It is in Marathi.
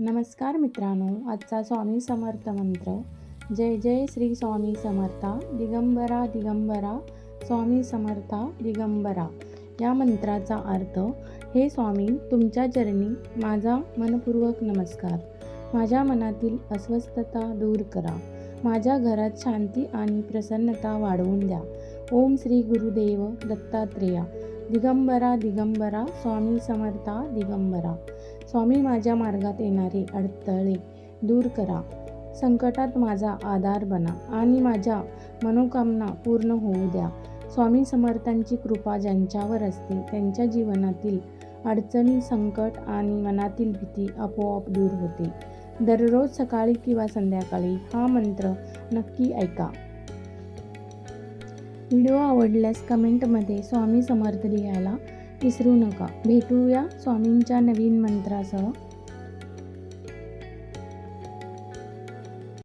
नमस्कार मित्रांनो, आजचा स्वामी समर्थ मंत्र. जय जय श्री स्वामी समर्था दिगंबरा दिगंबरा स्वामी समर्था दिगंबरा. या मंत्राचा अर्थ: हे स्वामी, तुमच्या चरणी माझा मनपूर्वक नमस्कार. माझ्या मनातील अस्वस्थता दूर करा. माझ्या घरात शांती आणि प्रसन्नता वाढवून द्या. ओम श्री गुरुदेव दत्तात्रेया. दिगंबरा दिगंबरा स्वामी समर्था दिगंबरा. स्वामी, माझ्या मार्गात येणारे अडथळे दूर करा. संकटात माझा आधार बना आणि माझ्या मनोकामना पूर्ण होऊ द्या. स्वामी समर्थांची कृपा ज्यांच्यावर असते त्यांच्या जीवनातील अडचणी, संकट आणि मनातील भीती आपोआप दूर होते. दररोज सकाळी किंवा संध्याकाळी हा मंत्र नक्की ऐका. व्हिडिओ आवडल्यास कमेंटमध्ये स्वामी समर्थ लिहायला विसरू नका. भेटूया स्वामींच्या नवीन मंत्रासह.